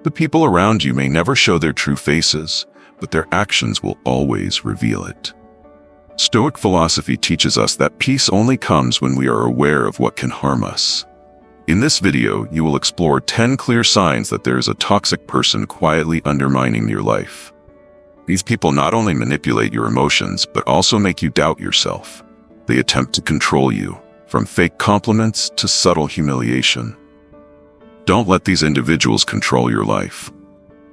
The people around you may never show their true faces, but their actions will always reveal it. Stoic philosophy teaches us that peace only comes when we are aware of what can harm us. In this video, you will explore 10 clear signs that there is a toxic person quietly undermining your life. These people not only manipulate your emotions, but also make you doubt yourself. They attempt to control you, from fake compliments to subtle humiliation. Don't let these individuals control your life.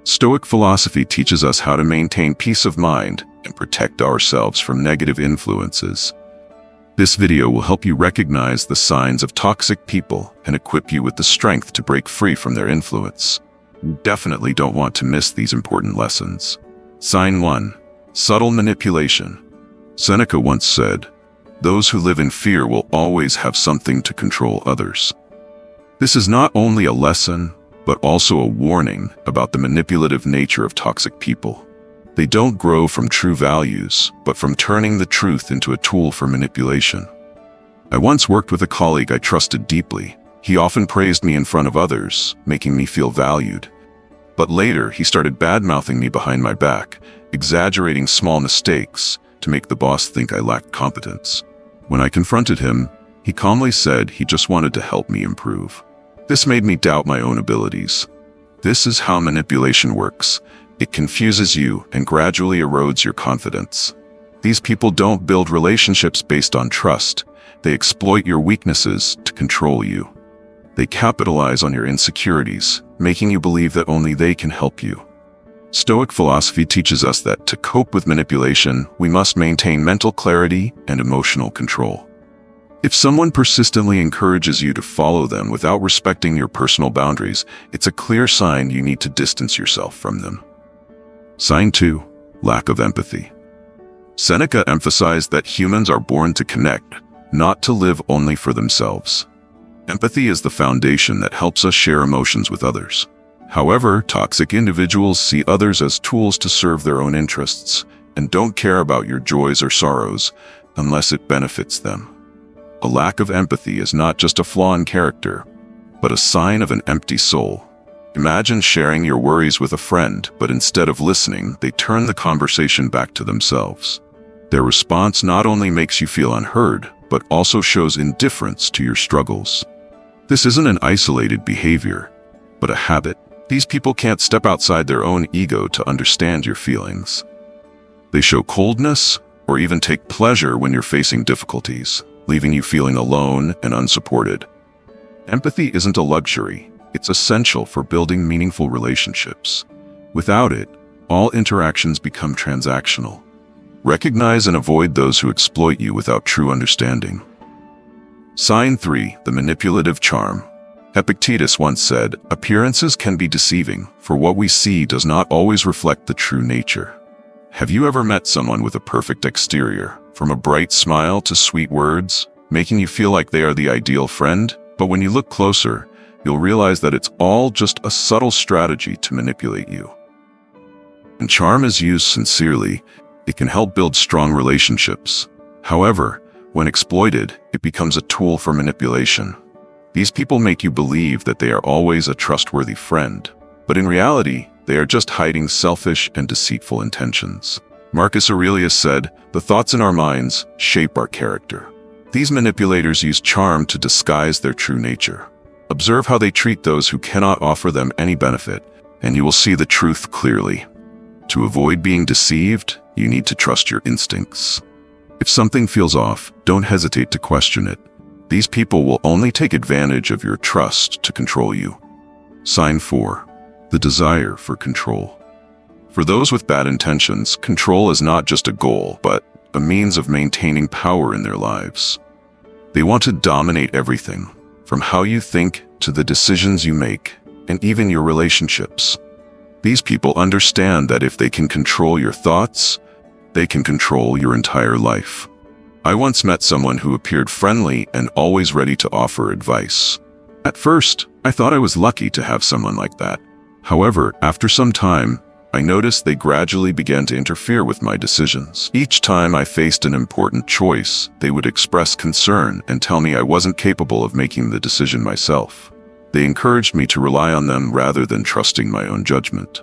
Stoic philosophy teaches us how to maintain peace of mind and protect ourselves from negative influences. This video will help you recognize the signs of toxic people and equip you with the strength to break free from their influence. You definitely don't want to miss these important lessons. Sign 1. Subtle manipulation. Seneca once said, "Those who live in fear will always have something to control others." This is not only a lesson, but also a warning about the manipulative nature of toxic people. They don't grow from true values, but from turning the truth into a tool for manipulation. I once worked with a colleague I trusted deeply. He often praised me in front of others, making me feel valued. But later, he started bad-mouthing me behind my back, exaggerating small mistakes to make the boss think I lacked competence. When I confronted him, he calmly said he just wanted to help me improve. This made me doubt my own abilities. This is how manipulation works. It confuses you and gradually erodes your confidence. These people don't build relationships based on trust. They exploit your weaknesses to control you. They capitalize on your insecurities, making you believe that only they can help you. Stoic philosophy teaches us that to cope with manipulation, we must maintain mental clarity and emotional control. If someone persistently encourages you to follow them without respecting your personal boundaries, it's a clear sign you need to distance yourself from them. Sign 2. Lack of empathy. Seneca emphasized that humans are born to connect, not to live only for themselves. Empathy is the foundation that helps us share emotions with others. However, toxic individuals see others as tools to serve their own interests and don't care about your joys or sorrows unless it benefits them. A lack of empathy is not just a flaw in character, but a sign of an empty soul. Imagine sharing your worries with a friend, but instead of listening, they turn the conversation back to themselves. Their response not only makes you feel unheard, but also shows indifference to your struggles. This isn't an isolated behavior, but a habit. These people can't step outside their own ego to understand your feelings. They show coldness or even take pleasure when you're facing difficulties, leaving you feeling alone and unsupported. Empathy isn't a luxury. It's essential for building meaningful relationships. Without it, all interactions become transactional. Recognize and avoid those who exploit you without true understanding. Sign 3. The manipulative charm. Epictetus once said, "Appearances can be deceiving, for what we see does not always reflect the true nature." Have you ever met someone with a perfect exterior, from a bright smile to sweet words, making you feel like they are the ideal friend? But when you look closer, you'll realize that it's all just a subtle strategy to manipulate you. When charm is used sincerely, it can help build strong relationships. However, when exploited, it becomes a tool for manipulation. These people make you believe that they are always a trustworthy friend, but in reality, they are just hiding selfish and deceitful intentions. Marcus Aurelius said, "The thoughts in our minds shape our character." These manipulators use charm to disguise their true nature. Observe how they treat those who cannot offer them any benefit, and you will see the truth clearly. To avoid being deceived, you need to trust your instincts. If something feels off, don't hesitate to question it. These people will only take advantage of your trust to control you. Sign 4. The desire for control. For those with bad intentions, control is not just a goal, but a means of maintaining power in their lives. They want to dominate everything, from how you think to the decisions you make, and even your relationships. These people understand that if they can control your thoughts, they can control your entire life. I once met someone who appeared friendly and always ready to offer advice. At first, I thought I was lucky to have someone like that. However, after some time, I noticed they gradually began to interfere with my decisions. Each time I faced an important choice, they would express concern and tell me I wasn't capable of making the decision myself. They encouraged me to rely on them rather than trusting my own judgment.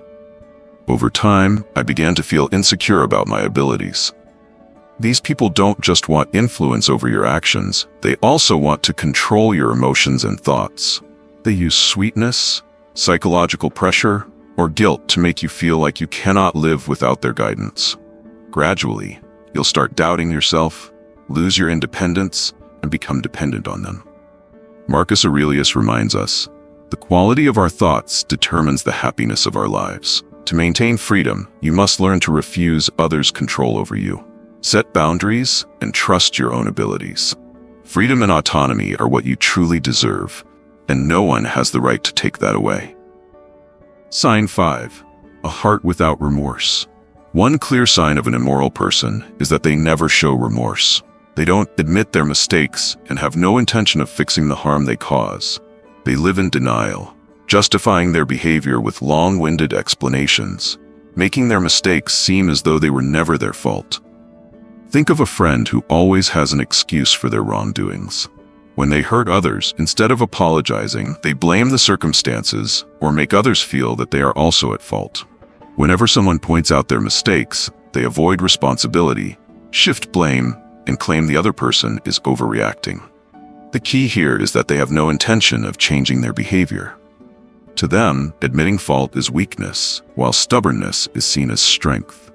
Over time, I began to feel insecure about my abilities. These people don't just want influence over your actions, they also want to control your emotions and thoughts. They use sweetness, psychological pressure, or guilt to make you feel like you cannot live without their guidance. Gradually, you'll start doubting yourself, lose your independence, and become dependent on them. Marcus Aurelius reminds us, the quality of our thoughts determines the happiness of our lives. To maintain freedom, you must learn to refuse others' control over you. Set boundaries and trust your own abilities. Freedom and autonomy are what you truly deserve, and no one has the right to take that away. Sign 5. A heart without remorse. One clear sign of an immoral person is that they never show remorse. They don't admit their mistakes and have no intention of fixing the harm they cause. They live in denial, justifying their behavior with long-winded explanations, making their mistakes seem as though they were never their fault. Think of a friend who always has an excuse for their wrongdoings. When they hurt others, instead of apologizing, they blame the circumstances or make others feel that they are also at fault. Whenever someone points out their mistakes, they avoid responsibility, shift blame, and claim the other person is overreacting. The key here is that they have no intention of changing their behavior. To them, admitting fault is weakness, while stubbornness is seen as strength.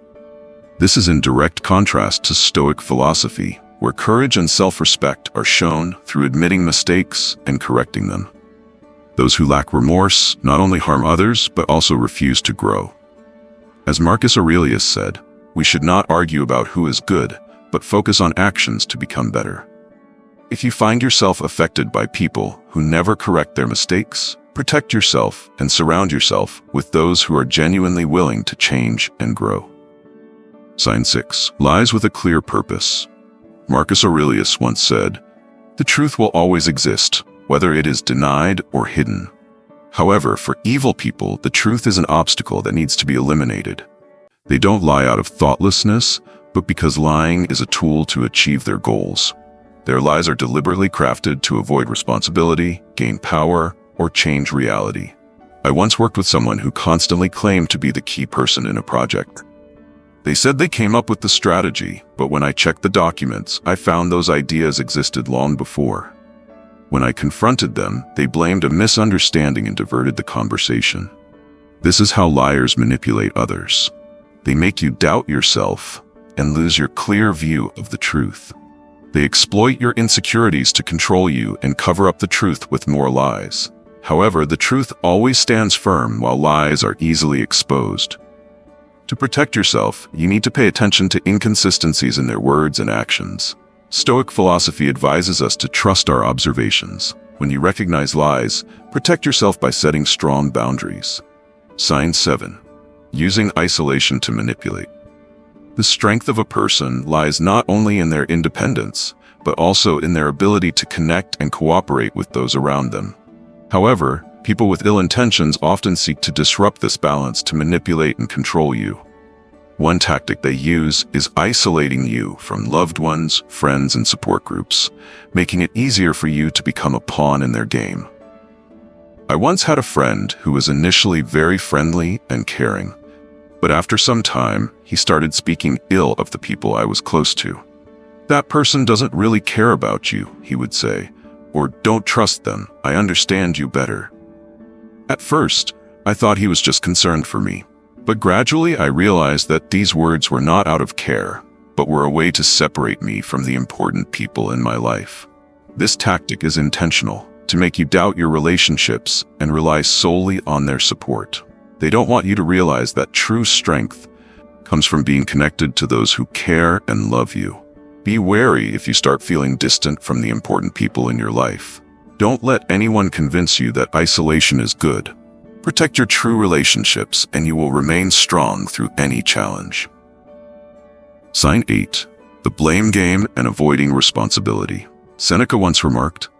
This is in direct contrast to Stoic philosophy, where courage and self-respect are shown through admitting mistakes and correcting them. Those who lack remorse not only harm others, but also refuse to grow. As Marcus Aurelius said, we should not argue about who is good, but focus on actions to become better. If you find yourself affected by people who never correct their mistakes, protect yourself and surround yourself with those who are genuinely willing to change and grow. Sign 6. Lies with a clear purpose. Marcus Aurelius once said, "The truth will always exist, whether it is denied or hidden." However, for evil people, the truth is an obstacle that needs to be eliminated. They don't lie out of thoughtlessness, but because lying is a tool to achieve their goals. Their lies are deliberately crafted to avoid responsibility, gain power, or change reality. I once worked with someone who constantly claimed to be the key person in a project. They said they came up with the strategy, but when I checked the documents, I found those ideas existed long before. When I confronted them, they blamed a misunderstanding and diverted the conversation. This is how liars manipulate others. They make you doubt yourself and lose your clear view of the truth. They exploit your insecurities to control you and cover up the truth with more lies. However, the truth always stands firm while lies are easily exposed. To protect yourself, you need to pay attention to inconsistencies in their words and actions. Stoic philosophy advises us to trust our observations. When you recognize lies, protect yourself by setting strong boundaries. Sign 7. Using isolation to manipulate. The strength of a person lies not only in their independence, but also in their ability to connect and cooperate with those around them. However, people with ill intentions often seek to disrupt this balance to manipulate and control you. One tactic they use is isolating you from loved ones, friends, and support groups, making it easier for you to become a pawn in their game. I once had a friend who was initially very friendly and caring, but after some time, he started speaking ill of the people I was close to. "That person doesn't really care about you," he would say, or "Don't trust them, I understand you better." At first, I thought he was just concerned for me, but gradually I realized that these words were not out of care, but were a way to separate me from the important people in my life. This tactic is intentional, to make you doubt your relationships and rely solely on their support. They don't want you to realize that true strength comes from being connected to those who care and love you. Be wary if you start feeling distant from the important people in your life. Don't let anyone convince you that isolation is good. Protect your true relationships and you will remain strong through any challenge. Sign 8. The blame game and avoiding responsibility. Seneca once remarked,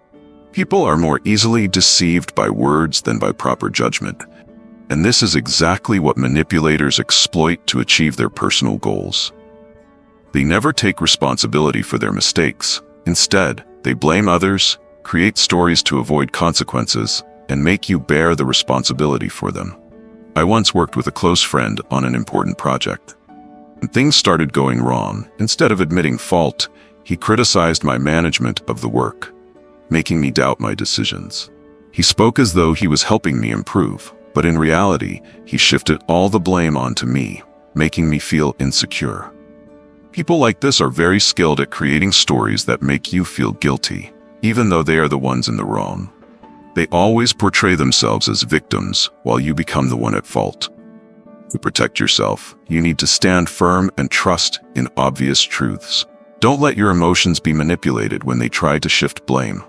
"People are more easily deceived by words than by proper judgment." And this is exactly what manipulators exploit to achieve their personal goals. They never take responsibility for their mistakes. Instead, they blame others, create stories to avoid consequences, and make you bear the responsibility for them. I once worked with a close friend on an important project. When things started going wrong, instead of admitting fault, he criticized my management of the work, making me doubt my decisions. He spoke as though he was helping me improve, but in reality, he shifted all the blame onto me, making me feel insecure. People like this are very skilled at creating stories that make you feel guilty, even though they are the ones in the wrong. They always portray themselves as victims while you become the one at fault. To protect yourself, you need to stand firm and trust in obvious truths. Don't let your emotions be manipulated when they try to shift blame.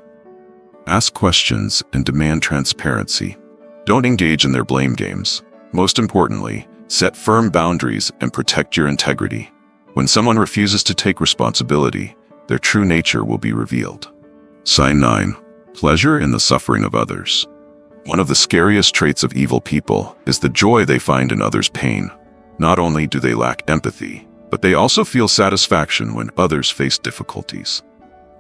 Ask questions and demand transparency. Don't engage in their blame games. Most importantly, set firm boundaries and protect your integrity. When someone refuses to take responsibility, their true nature will be revealed. Sign 9. Pleasure in the suffering of others. One of the scariest traits of evil people is the joy they find in others' pain. Not only do they lack empathy, but they also feel satisfaction when others face difficulties.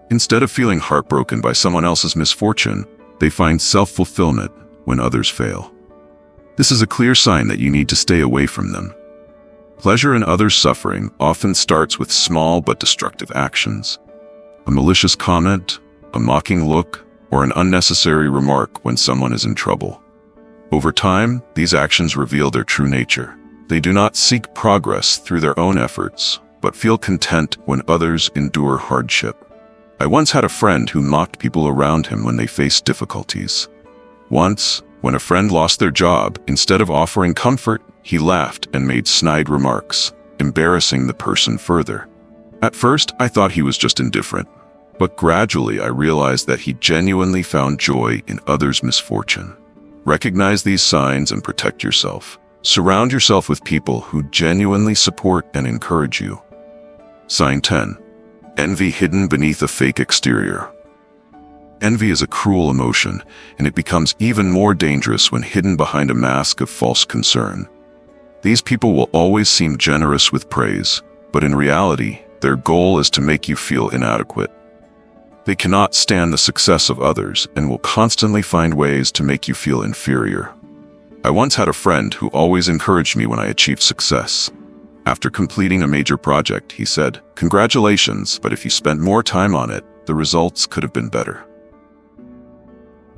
Instead of feeling heartbroken by someone else's misfortune, they find self-fulfillment when others fail. This is a clear sign that you need to stay away from them. Pleasure in others' suffering often starts with small but destructive actions. A malicious comment, a mocking look, or an unnecessary remark when someone is in trouble. Over time, these actions reveal their true nature. They do not seek progress through their own efforts, but feel content when others endure hardship. I once had a friend who mocked people around him when they faced difficulties. Once, when a friend lost their job, instead of offering comfort, he laughed and made snide remarks, embarrassing the person further. At first, I thought he was just indifferent, but gradually I realized that he genuinely found joy in others' misfortune. Recognize these signs and protect yourself. Surround yourself with people who genuinely support and encourage you. Sign 10. Envy hidden beneath a fake exterior. Envy is a cruel emotion, and it becomes even more dangerous when hidden behind a mask of false concern. These people will always seem generous with praise, but in reality, their goal is to make you feel inadequate. They cannot stand the success of others and will constantly find ways to make you feel inferior. I once had a friend who always encouraged me when I achieved success. After completing a major project, he said, "Congratulations, but if you spent more time on it, the results could have been better."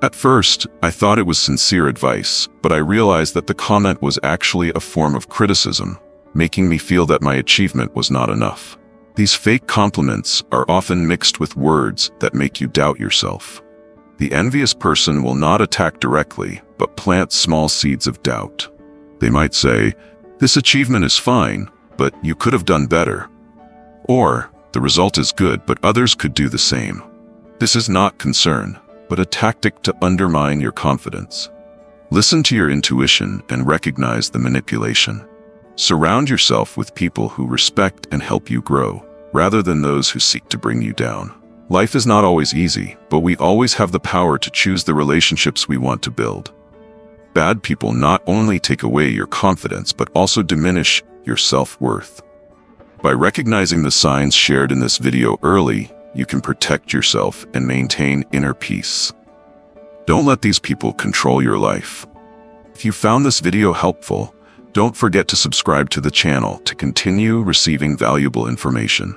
At first, I thought it was sincere advice, but I realized that the comment was actually a form of criticism, making me feel that my achievement was not enough. These fake compliments are often mixed with words that make you doubt yourself. The envious person will not attack directly, but plant small seeds of doubt. They might say, "This achievement is fine, but you could have done better." Or, "The result is good, but others could do the same." This is not concern, but a tactic to undermine your confidence. Listen to your intuition and recognize the manipulation. Surround yourself with people who respect and help you grow, rather than those who seek to bring you down. Life is not always easy, but we always have the power to choose the relationships we want to build. Bad people not only take away your confidence, but also diminish your self-worth. By recognizing the signs shared in this video early, you can protect yourself and maintain inner peace. Don't let these people control your life. If you found this video helpful, don't forget to subscribe to the channel to continue receiving valuable information.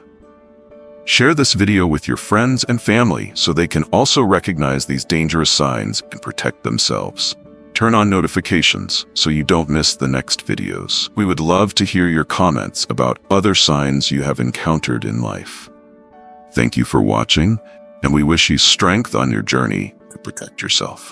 Share this video with your friends and family so they can also recognize these dangerous signs and protect themselves. Turn on notifications so you don't miss the next videos. We would love to hear your comments about other signs you have encountered in life. Thank you for watching, and we wish you strength on your journey to protect yourself.